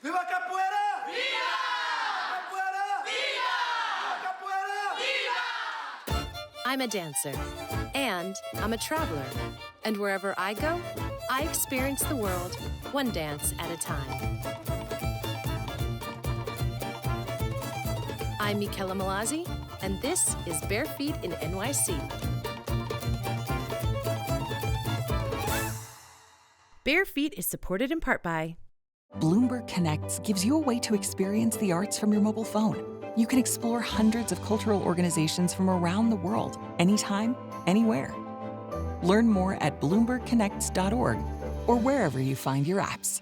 Viva capoeira! Viva! Capoeira! Viva! Capoeira! Viva! I'm a dancer, and I'm a traveler. And wherever I go, I experience the world one dance at a time. I'm Mickela Mallozzi, and this is Bare Feet in NYC. Bare Feet is supported in part by Bloomberg Connects gives you a way to experience the arts from your mobile phone. You can explore hundreds of cultural organizations from around the world, anytime, anywhere. Learn more at bloombergconnects.org or wherever you find your apps.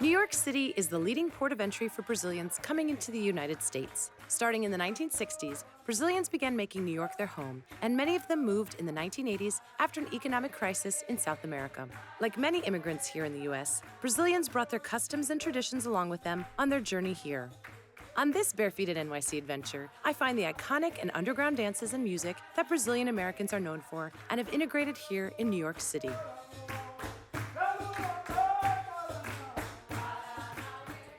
New York City is the leading port of entry for Brazilians coming into the United States. Starting in the 1960s, Brazilians began making New York their home, and many of them moved in the 1980s after an economic crisis in South America. Like many immigrants here in the U.S., Brazilians brought their customs and traditions along with them on their journey here. On this Bare Feet at NYC adventure, I find the iconic and underground dances and music that Brazilian Americans are known for and have integrated here in New York City.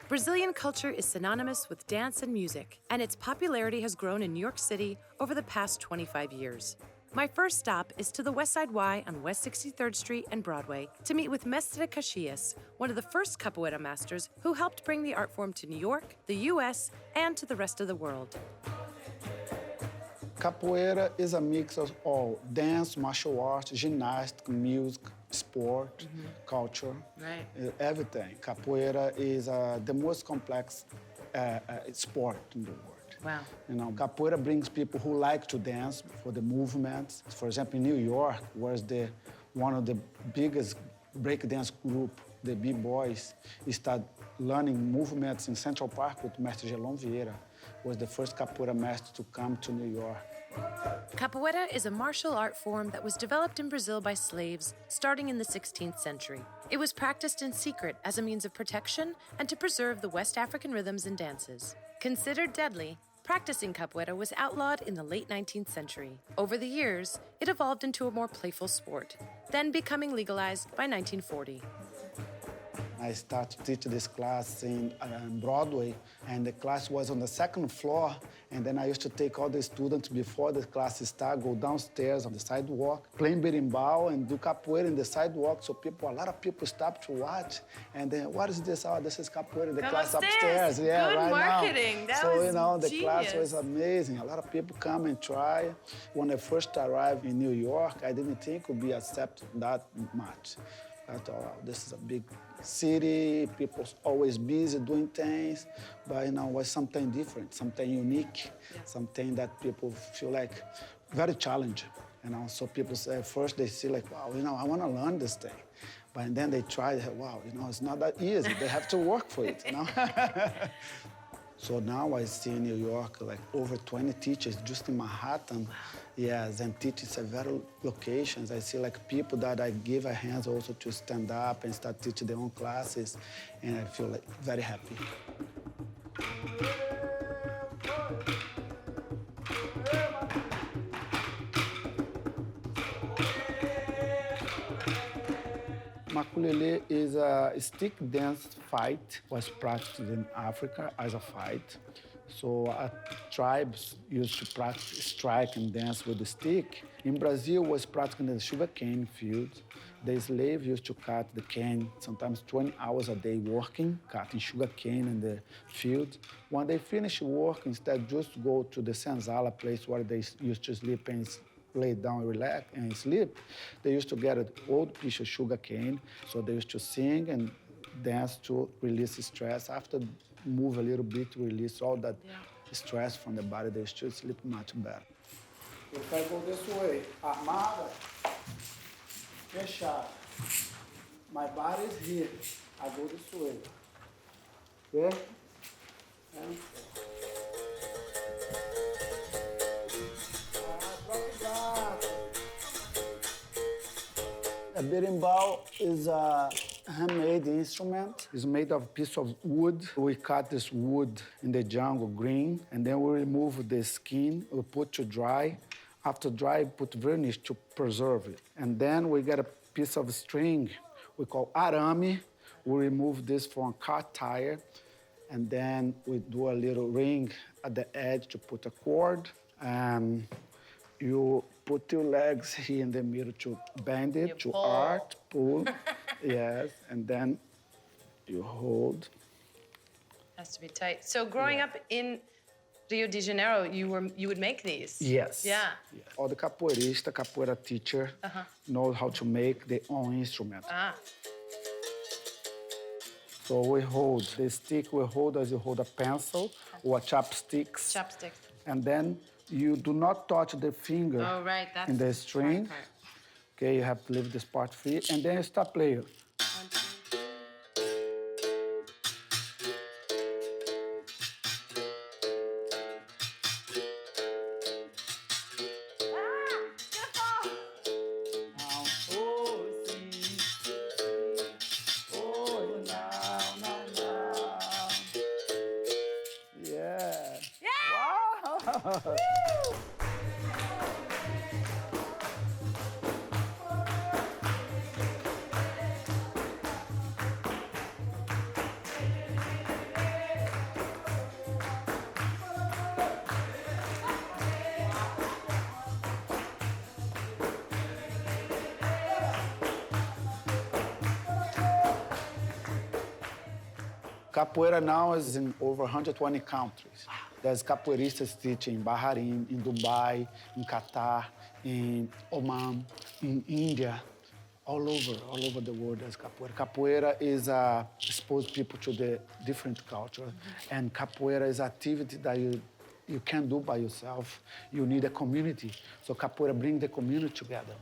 Brazilian culture is synonymous with dance and music, and its popularity has grown in New York City over the past 25 years. My first stop is to the West Side Y on West 63rd Street and Broadway to meet with Mestre Caxias, one of the first capoeira masters who helped bring the art form to New York, the U.S., and to the rest of the world. Capoeira is a mix of all dance, martial arts, gymnastics, music, sport, culture, everything. Capoeira is the most complex sport in the world. Wow. You know, capoeira brings people who like to dance for the movements. For example, in New York, was one of the biggest breakdance group, the B-Boys, started learning movements in Central Park with Mestre Gelon Vieira, was the first capoeira master to come to New York. Capoeira is a martial art form that was developed in Brazil by slaves starting in the 16th century. It was practiced in secret as a means of protection and to preserve the West African rhythms and dances. Considered deadly, practicing capoeira was outlawed in the late 19th century. Over the years, it evolved into a more playful sport, then becoming legalized by 1940. I started to teach this class in Broadway, and the class was on the second floor, and then I used to take all the students before the class started, go downstairs on the sidewalk, playing berimbau and do capoeira in the sidewalk, so a lot of people stopped to watch, and then, what is this? Oh, this is capoeira, the class upstairs. Yeah, Good right marketing. Now. That so, was you know, the genius. class was amazing. A lot of people come and try. When I first arrived in New York, I didn't think it would be accepted that much. I thought, wow, this is a big city, people's always busy doing things, but, you know, it was something different, something unique, something that people feel like very challenging, you know. So people say, first they see like, wow, you know, I want to learn this thing. But then they try, wow, you know, it's not that easy. They have to work for it, you know. So now I see in New York like over 20 teachers just in Manhattan. Yes, and teachers at various locations. I see like people that I give a hand also to stand up and start teaching their own classes, and I feel like very happy. Makulele is a stick dance fight, was practiced in Africa as a fight. So tribes used to practice strike and dance with the stick. In Brazil, was practiced in the sugarcane field. The slave used to cut the cane, sometimes 20 hours a day working, cutting sugarcane in the field. When they finish work, instead just go to the senzala place where they used to sleep and lay down, relax, and sleep. They used to get an old piece of sugar cane, so they used to sing and dance to release stress. After move a little bit to release all that stress from the body, they used to sleep much better. If I go this way, armada, fechada. My body is here. I go this way. Okay? And a berimbau is a handmade instrument. It's made of a piece of wood. We cut this wood in the jungle green, and then we remove the skin, we put to dry. After dry, we put varnish to preserve it. And then we get a piece of string we call arame. we remove this from a car tire, and then we do a little ring at the edge to put a cord. You put your legs here in the middle to bend it, to arch, pull, yes, and then you hold. Has to be tight. So growing up in Rio de Janeiro, you would make these? Yes. Yeah. Yes. All the capoeira teacher know how to make their own instrument. So we hold the stick. We hold as you hold a pencil or chopsticks. Chopsticks. And then you do not touch the finger in the string. Okay, you have to leave this part free, and then you start playing. Capoeira now is in over 120 countries. There's capoeiristas teaching in Bahrain, in Dubai, in Qatar, in Oman, in India, all over the world there's capoeira. Capoeira is expose people to the different culture, and capoeira is activity that you can't do by yourself. You need a community. So capoeira brings the community together.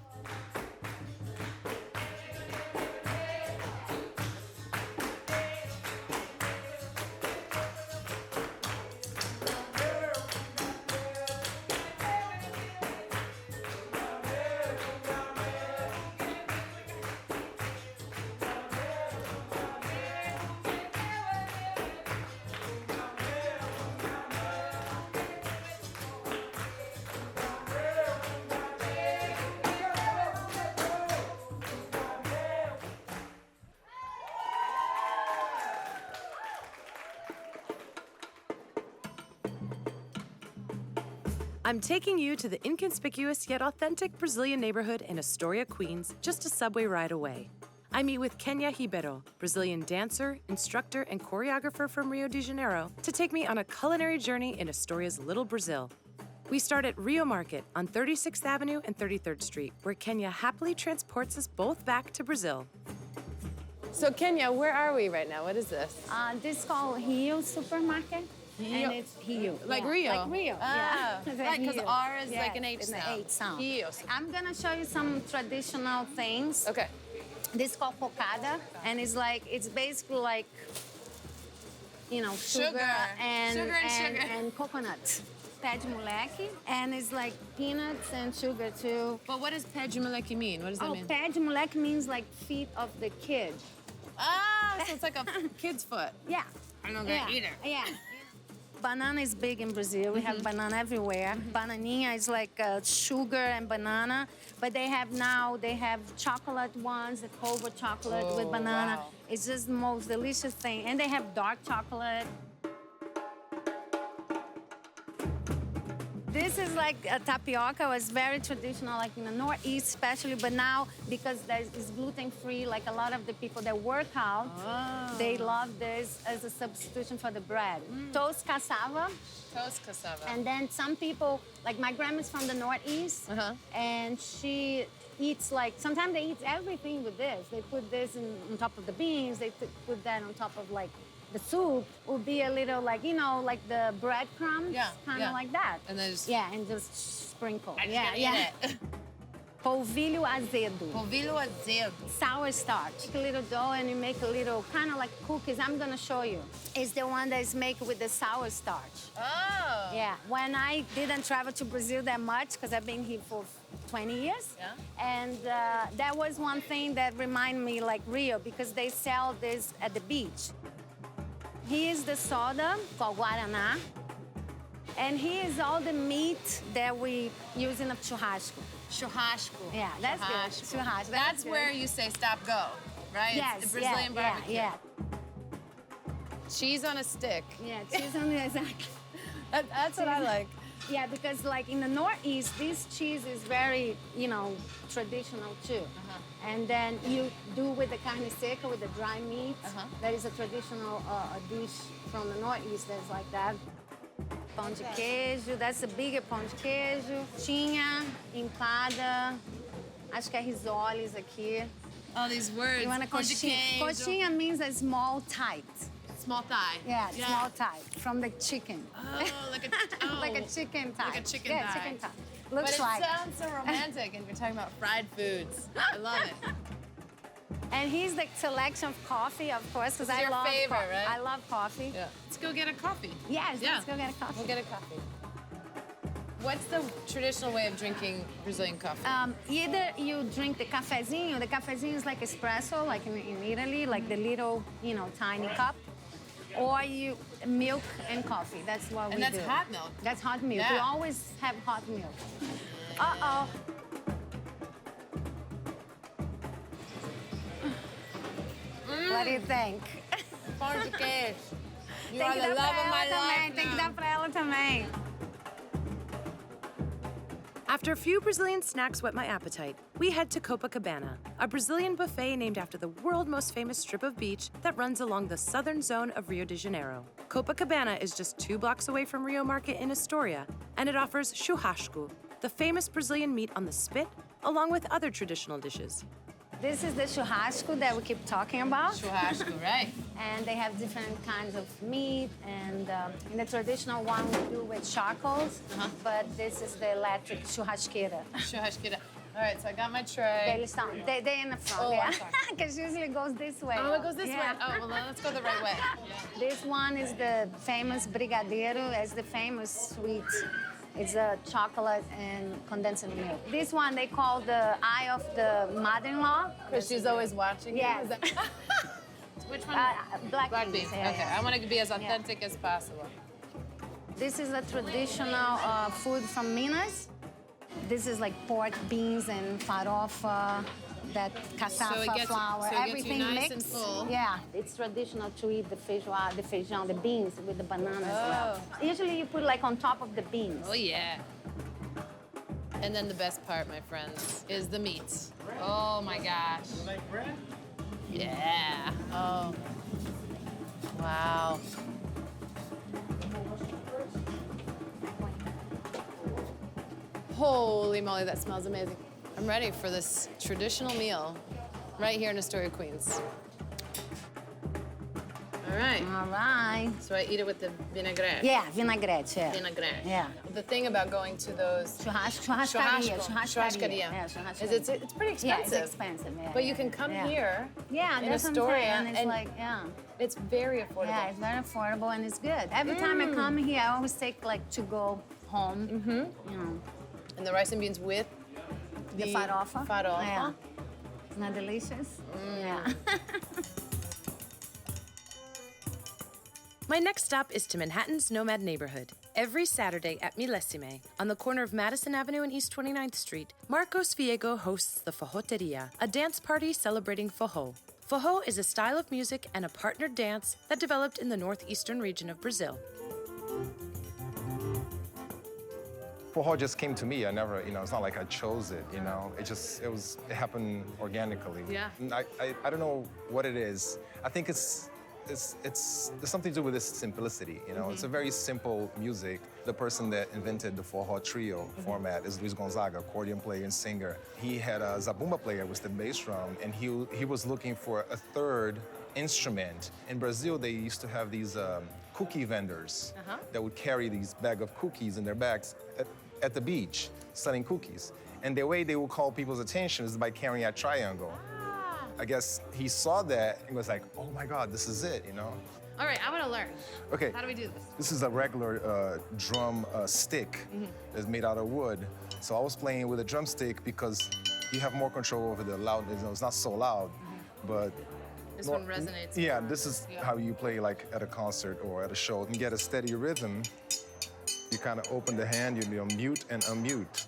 I'm taking you to the inconspicuous yet authentic Brazilian neighborhood in Astoria, Queens, just a subway ride away. I meet with Kenya Ribeiro, Brazilian dancer, instructor, and choreographer from Rio de Janeiro, to take me on a culinary journey in Astoria's Little Brazil. We start at Rio Market on 36th Avenue and 33rd Street, where Kenya happily transports us both back to Brazil. So Kenya, where are we right now? What is this? This is called Rio Supermarket. Rio. And it's Rio. Like yeah. Rio? Like Rio, Ah, yeah. right, because R is like an H it's sound. an H sound. Rio. I'm gonna show you some traditional things. Okay. This is called cocada, and it's basically like, sugar and coconut. Pé de moleque, and it's like peanuts and sugar too. But what does pé de moleque mean? What does that mean? Pé de moleque means like feet of the kid. Ah, so it's like a kid's foot. Yeah. I'm not gonna eat it. Yeah. Banana is big in Brazil. We have banana everywhere. Bananinha is like sugar and banana, but they have chocolate ones, the cover chocolate with banana. Wow. It's just the most delicious thing. And they have dark chocolate. This is like a tapioca. It was very traditional, like in the Northeast especially, but now because it's gluten-free, like a lot of the people that work out, they love this as a substitution for the bread. Toast cassava. Toast cassava. And then some people, like my grandma's from the Northeast, and she eats sometimes they eat everything with this. They put this on top of the beans, they put that on top of the soup would be a little like the breadcrumbs, kind of like that. And then just... Yeah, and just sprinkle. I just eat it. Polvilho azedo. Polvilho azedo. Sour starch. Take a little dough and you make a little, kind of like cookies. I'm gonna show you. It's the one that is made with the sour starch. Oh. Yeah, when I didn't travel to Brazil that much, because I've been here for 20 years. Yeah. And that was one thing that reminded me like Rio, because they sell this at the beach. Here's the soda called Guaraná. And here's all the meat that we use in a churrasco. Churrasco. Yeah, that's good. Churrasco. That's where you say stop, go. right? Yes, It's Brazilian barbecue. Yeah. Cheese on a stick. Yeah, cheese on the exactly. That's what I like. Yeah, because like in the Northeast, this cheese is very, traditional too. And then you do with the carne seca, with the dry meat. That is a traditional dish from the Northeast that's like that. Pão de queijo, that's a bigger pão de queijo. Tinha, empada, acho que é risoles aqui. All these words. You want a Pão de coxinha? queijo. Coxinha means a small tight. Small thigh. Yeah, small thigh from the chicken. Oh, like a Like a chicken thigh. Like a chicken yeah, thigh. chicken thigh. But Looks it like. sounds so romantic, and we're talking about fried foods. I love it. And here's the selection of coffee, of course, because I your love favorite, coffee. right? I love coffee. Yeah. Let's go get a coffee. Yes, let's go get a coffee. We'll get a coffee. What's the traditional way of drinking Brazilian coffee? Either you drink the cafezinho. The cafezinho is like espresso, like in Italy, like the little, tiny cup. Or you milk and coffee. That's what we do. And that's hot milk. That's hot milk. Yeah. We always have hot milk. Uh-oh. What do you think? Pão de queijo. You Tem are que the dar love pra of my ela também. life Tem que now. dar pra ela também. After a few Brazilian snacks whet my appetite, we head to Copacabana, a Brazilian buffet named after the world most famous strip of beach that runs along the southern zone of Rio de Janeiro. Copacabana is just 2 blocks away from Rio Market in Astoria, and it offers churrasco, the famous Brazilian meat on the spit, along with other traditional dishes. This is the churrasco that we keep talking about. Churrasco, right? And they have different kinds of meat. And in the traditional one, we do with charcoals. But this is the electric churrasqueira. Churrasqueira. All right, so I got my tray. They're in the front, Oh, yeah. I'm sorry. Because usually it goes this way. Oh, it goes this Yeah. way. Oh, well, then let's go the right way. This one is the famous brigadeiro. It's the famous sweet. It's a chocolate and condensed milk. This one they call the eye of the mother-in-law. Because she's always watching. Yes. Is that- Which one? Black Black beans. beans. Yeah, Okay, yeah. I want to be as authentic as possible. This is a traditional food from Minas. This is like pork, beans, and farofa, that cassava flour, so it gets everything you nice mixed. and full. Yeah, it's traditional to eat the feijão, the beans with the banana as well. Usually you put like on top of the beans. Oh, yeah. And then the best part, my friends, is the meat. Oh, my gosh. You like bread? Yeah. Oh. Wow. Holy moly, that smells amazing. I'm ready for this traditional meal right here in Astoria, Queens. All right. All right. So I eat it with the vinaigrette. Yeah, vinaigrette, yeah. Vinaigrette. Yeah. The thing about going to those Churrascaria. Churrascaria. Is it's pretty expensive. Yeah, it's expensive, yeah. But you can come yeah. here. Yeah, in that's Astoria, what I'm saying. And it's and like, yeah. it's very affordable. Yeah, it's very affordable and it's good. Every time I come here, I always take like to go home. You know, And the rice and beans with the farofa. Farofa. Yeah. Isn't that delicious? Yeah. My next stop is to Manhattan's Nomad neighborhood. Every Saturday at Millesime, on the corner of Madison Avenue and East 29th Street, Marcos Viego hosts the Forroteria, a dance party celebrating forró. Forró is a style of music and a partnered dance that developed in the northeastern region of Brazil. Forró just came to me. I never, it's not like I chose it, it happened organically. Yeah. And I don't know what it is. I think it's something to do with this simplicity, It's a very simple music. The person that invented the Forró trio format is Luis Gonzaga, accordion player and singer. He had a zabumba player with the bass drum, and he was looking for a third instrument. In Brazil, they used to have these cookie vendors that would carry these bag of cookies in their bags at the beach, selling cookies. And the way they would call people's attention is by carrying a triangle. I guess he saw that and was like, oh my God, this is it, All right, I want to learn. Okay. How do we do this? This is a regular drum stick that's made out of wood. So I was playing with a drumstick because you have more control over the loudness. It's not so loud, but This one resonates. yeah, this is how you play like at a concert or at a show. And get a steady rhythm, you kind of open the hand, you mute and unmute.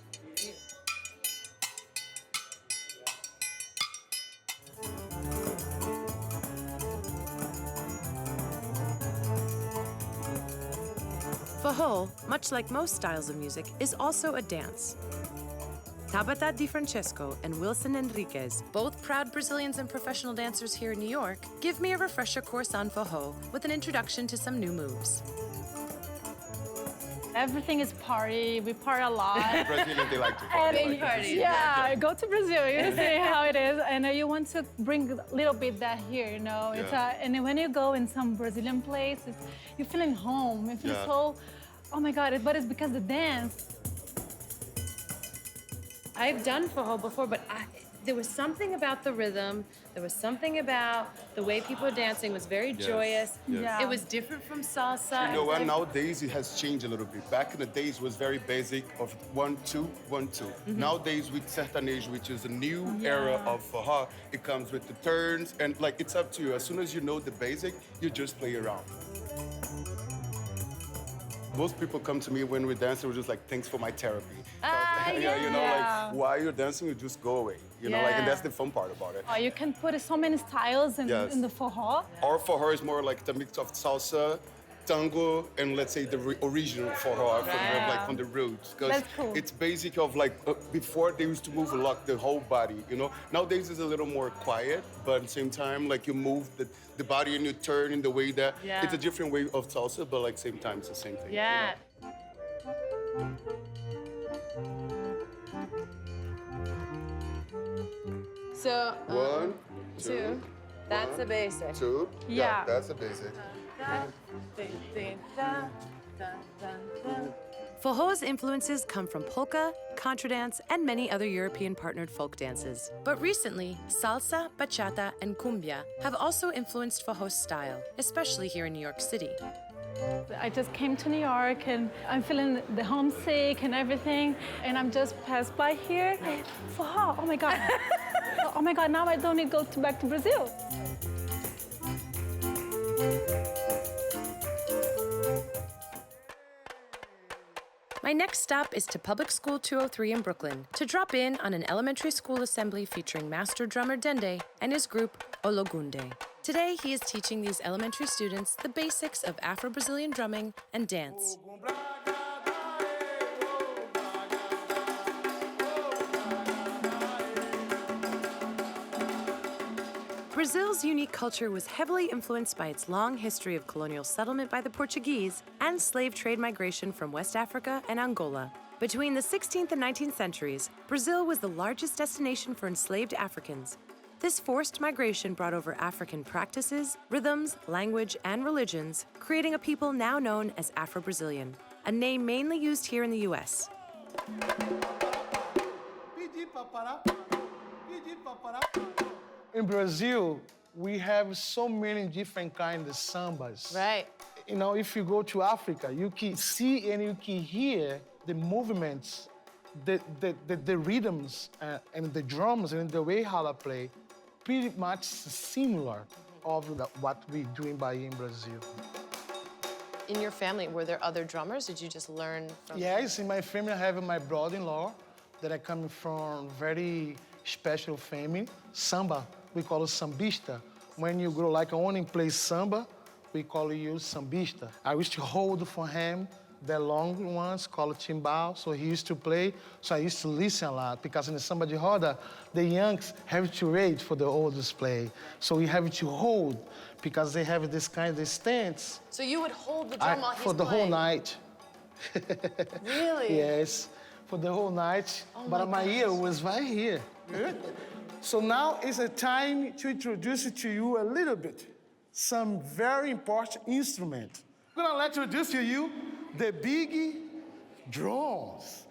Forró, much like most styles of music, is also a dance. Tabata Di Francesco and Wilson Enriquez, both proud Brazilians and professional dancers here in New York, give me a refresher course on Forró with an introduction to some new moves. Everything is party. We party a lot. Brazilians, they like to party. Yeah, go to Brazil, you see how it is. And you want to bring a little bit that here, you know. It's and when you go in some Brazilian places, you're feeling home. You feel so, oh my God, but it's because the dance. I've done Forró before, but there was something about the rhythm. There was something about the way people were dancing was very joyous. Yeah. It was different from salsa. You know what? Nowadays it has changed a little bit. Back in the days, it was very basic of 1, 2, 1, 2. Nowadays with sertanejo, which is a new era of forró, it comes with the turns and like it's up to you. As soon as you know the basic, you just play around. Most people come to me when we dance, they're just like, thanks for my therapy. You know, like, while you're dancing, you just go away. You know, like, and that's the fun part about it. Oh, you can put so many styles in the forró. Our forró is more like the mix of salsa, tango, and let's say the original forró from like on the roots. Because it's basic of like, before they used to move a lot, the whole body, you know? Nowadays it's a little more quiet, but at the same time, like you move the body and you turn in the way that, it's a different way of salsa, but like same time, it's the same thing. Yeah. You know? So, 1, 2. That's the basic. 2. Yeah. That's the basic. Forró's influences come from polka, contradance, and many other European-partnered folk dances. But recently, salsa, bachata, and cumbia have also influenced Forró's style, especially here in New York City. I just came to New York and I'm feeling the homesick and everything, and I'm just passed by here. Forró, oh my God. Oh my God, now I don't need to go back to Brazil. My next stop is to Public School 203 in Brooklyn to drop in on an elementary school assembly featuring master drummer Dende and his group Ologunde. Today, he is teaching these elementary students the basics of Afro-Brazilian drumming and dance. Brazil's unique culture was heavily influenced by its long history of colonial settlement by the Portuguese and slave trade migration from West Africa and Angola. Between the 16th and 19th centuries, Brazil was the largest destination for enslaved Africans. This forced migration brought over African practices, rhythms, language, and religions, creating a people now known as Afro-Brazilian, a name mainly used here in the U.S. In Brazil, we have so many different kinds of sambas. Right. You know, if you go to Africa, you can see and you can hear the movements, the rhythms, and the drums and the way how they play, pretty much similar of what we're doing by in Brazil. In your family, were there other drummers? Did you just learn from Yes, in my family, I have my brother-in-law that I come from very special family, samba. We call it sambista. When you grow like only play samba, we call you sambista. I used to hold for him the long ones called timbal, so he used to play. So I used to listen a lot because in the samba de roda, the youngs have to wait for the oldest play. So we have to hold because they have this kind of stance. So you would hold the drum while he's for the playing? whole night. Really? Yes, for the whole night. But my ear was right here. So now is a time to introduce to you a little bit some very important instrument. I'm gonna introduce to you the big drums.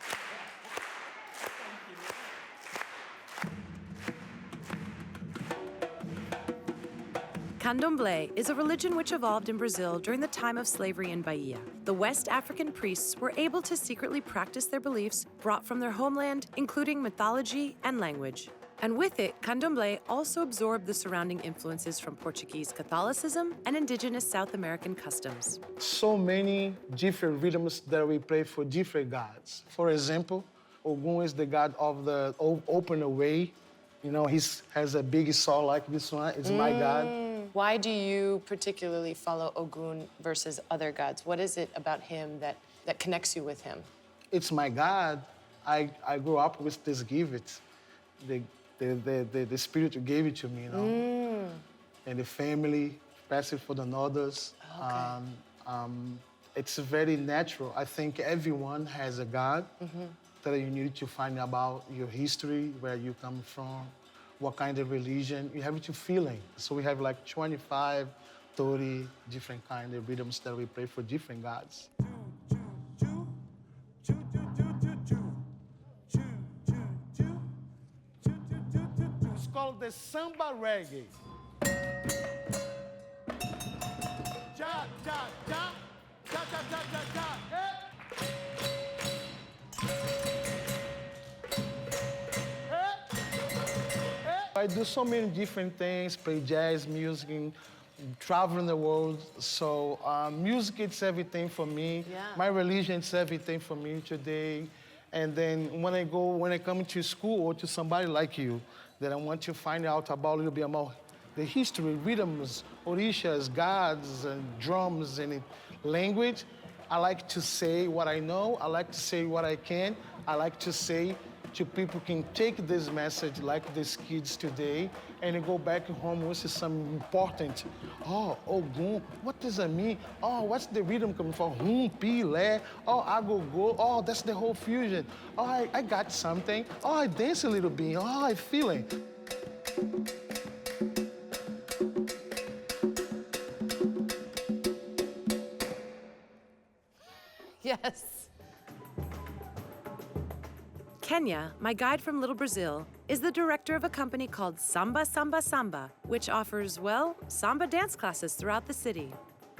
Candomblé is a religion which evolved in Brazil during the time of slavery in Bahia. The West African priests were able to secretly practice their beliefs brought from their homeland, including mythology and language. And with it, Candomblé also absorbed the surrounding influences from Portuguese Catholicism and indigenous South American customs. So many different rhythms that we play for different gods. For example, Ogun is the god of the open way. You know, he has a big saw like this one. It's my god. Why do you particularly follow Ogun versus other gods? What is it about him that connects you with him? It's my God. I grew up with this gift. The spirit gave it to me, you know. And the family passed it for the others. Okay. It's very natural. I think everyone has a God that you need to find about your history, where you come from, what kind of religion. You have to feeling. So we have like 25, 30 different kind of rhythms that we play for different gods. It's called the samba reggae. Ja, ja, ja, ja, ja, ja, ja, ja. I do so many different things, play jazz music, and travel the world. So music, it's everything for me. Yeah. My religion, it's everything for me today. And then when I come to school or to somebody like you, that I want to find out about a little bit about the history, rhythms, orishas, gods, and drums, and language, I like to say what I know. I like to say what I can. I like to say to people can take this message like these kids today and go back home with some important, Ogun, what does that mean? Oh, what's the rhythm coming from? Pi, le, agogo, that's the whole fusion. I got something. I dance a little bit. I feel it. Yes. Kenya, my guide from Little Brazil, is the director of a company called Samba Samba Samba, which offers, well, samba dance classes throughout the city.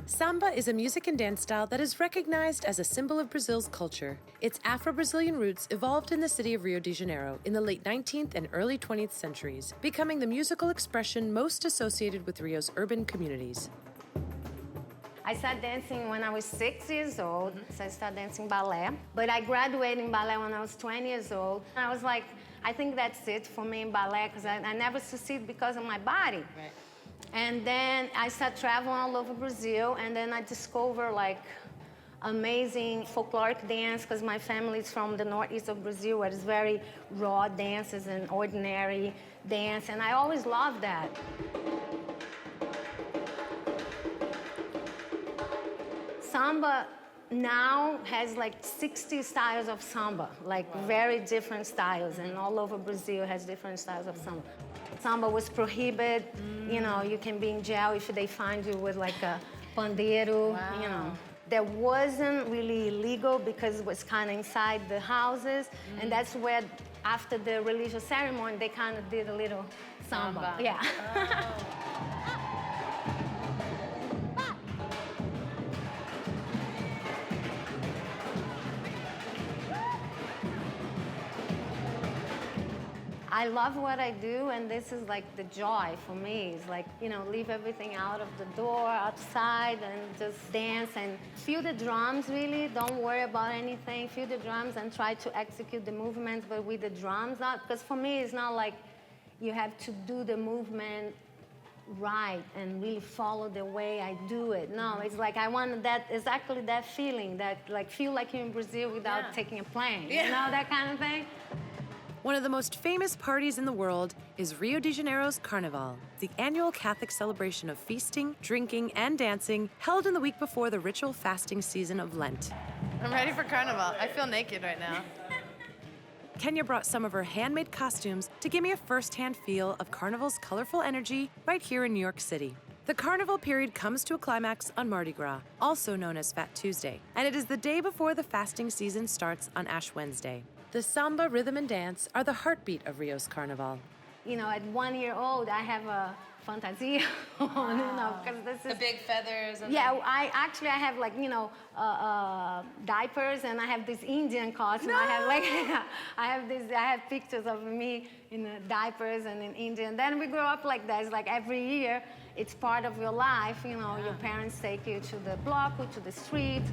Samba is a music and dance style that is recognized as a symbol of Brazil's culture. Its Afro-Brazilian roots evolved in the city of Rio de Janeiro in the late 19th and early 20th centuries, becoming the musical expression most associated with Rio's urban communities. I started dancing when I was 6 years old, so I started dancing ballet. But I graduated in ballet when I was 20 years old. I was like, I think that's it for me in ballet, because I never succeeded because of my body. Right. And then I started traveling all over Brazil, and then I discovered like amazing folkloric dance, because my family is from the northeast of Brazil, where it's very raw dances and ordinary dance, and I always loved that. Samba now has like 60 styles of samba, like very different styles, and all over Brazil has different styles of samba. Samba was prohibited, you know, you can be in jail if they find you with like a pandeiro, you know. That wasn't really illegal because it was kind of inside the houses, and that's where, after the religious ceremony, they kind of did a little samba. Yeah. I love what I do, and this is like the joy for me. It's like, you know, leave everything out of the door, outside, and just dance and feel the drums, really. Don't worry about anything. Feel the drums and try to execute the movements, but with the drums out. Because for me, it's not like you have to do the movement right and really follow the way I do it. No, it's like I want that, exactly that feeling, that like feel like you're in Brazil without taking a plane. You know, that kind of thing. One of the most famous parties in the world is Rio de Janeiro's Carnival, the annual Catholic celebration of feasting, drinking, and dancing held in the week before the ritual fasting season of Lent. I'm ready for Carnival. I feel naked right now. Kenya brought some of her handmade costumes to give me a first-hand feel of Carnival's colorful energy right here in New York City. The Carnival period comes to a climax on Mardi Gras, also known as Fat Tuesday, and it is the day before the fasting season starts on Ash Wednesday. The samba, rhythm, and dance are the heartbeat of Rio's Carnival. You know, at 1 year old, I have a fantasia on, you know, because this is... The big feathers. And yeah, I have like, you know, diapers, and I have this Indian costume. No! I have like, I have pictures of me in diapers and in Indian. Then we grow up like that. It's like every year, it's part of your life. You know, your parents take you to the block or to the street.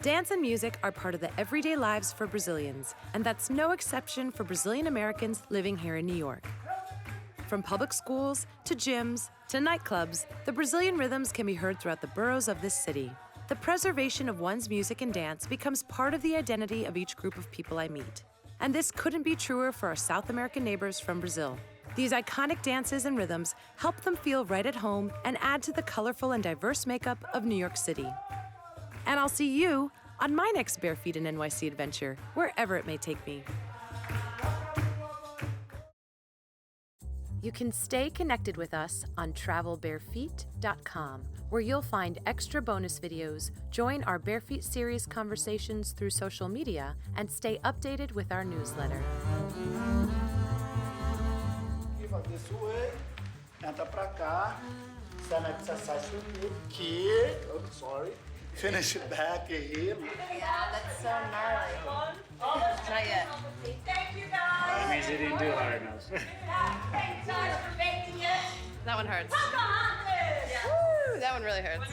Dance and music are part of the everyday lives for Brazilians, and that's no exception for Brazilian Americans living here in New York. From public schools to gyms to nightclubs, the Brazilian rhythms can be heard throughout the boroughs of this city. The preservation of one's music and dance becomes part of the identity of each group of people I meet. And this couldn't be truer for our South American neighbors from Brazil. These iconic dances and rhythms help them feel right at home and add to the colorful and diverse makeup of New York City. And I'll see you on my next Bare Feet in NYC adventure, wherever it may take me. You can stay connected with us on travelbarefeet.com, where you'll find extra bonus videos, join our Bare Feet series conversations through social media, and stay updated with our newsletter. This way, entra pra cá, stand exercise with kick, oh sorry, finish it back here. Yeah, that's so gnarly. Not yet. Thank you guys. That means he didn't do hard enough. Thanks guys for making it. That one hurts. Yeah. Woo, that one really hurts.